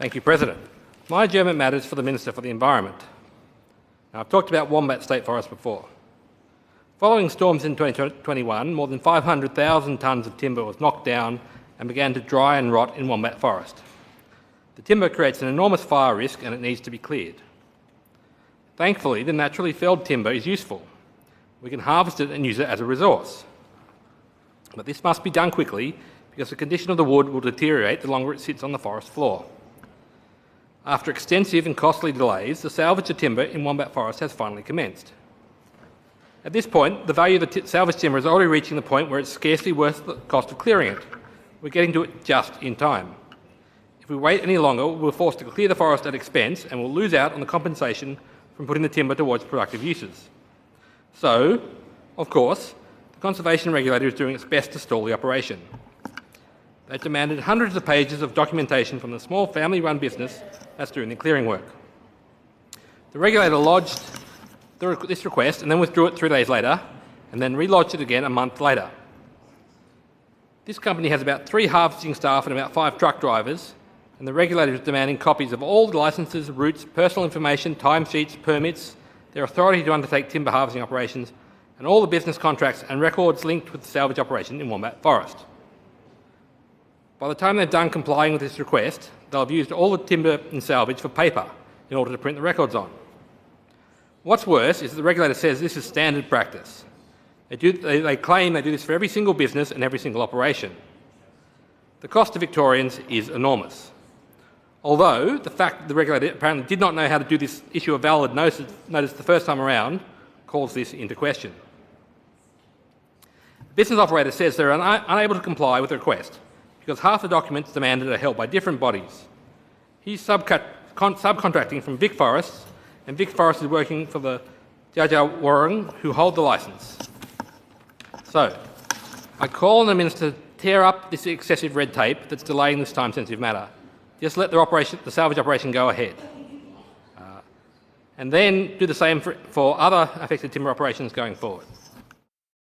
Thank you, President. My adjournment matters for the Minister for the Environment. Now, I've talked about Wombat State Forest before. Following storms in 2021, more than 500,000 tonnes of timber was knocked down and began to dry and rot in Wombat Forest. The timber creates an enormous fire risk and it needs to be cleared. Thankfully, the naturally felled timber is useful. We can harvest it and use it as a resource. But this must be done quickly because the condition of the wood will deteriorate the longer it sits on the forest floor. After extensive and costly delays, the salvage of timber in Wombat Forest has finally commenced. At this point, the value of the salvaged timber is already reaching the point where it's scarcely worth the cost of clearing it. We're getting to it just in time. If we wait any longer, we're forced to clear the forest at expense and we'll lose out on the compensation from putting the timber towards productive uses. So, of course, the conservation regulator is doing its best to stall the operation. They've demanded hundreds of pages of documentation from the small family-run business that's doing the clearing work. The regulator lodged this request and then withdrew it 3 days later and then relodged it again a month later. This company has about 3 harvesting staff and about 5 truck drivers, and the regulator is demanding copies of all the licences, routes, personal information, timesheets, permits, their authority to undertake timber harvesting operations, and all the business contracts and records linked with the salvage operation in Wombat Forest. By the time they've done complying with this request, they'll have used all the timber in salvage for paper in order to print the records on. What's worse is that the regulator says this is standard practice. They claim they do this for every single business and every single operation. The cost to Victorians is enormous. Although the fact that the regulator apparently did not know how to do this, issue a valid notice the first time around, calls this into question. The business operator says they're unable to comply with the request because half the documents demanded are held by different bodies. He's subcontracting from Vic Forests, and Vic Forest is working for the Warang who hold the licence. So, I call on the Minister to tear up this excessive red tape that's delaying this time-sensitive matter. Just let the salvage operation go ahead. And then do the same for other affected timber operations going forward.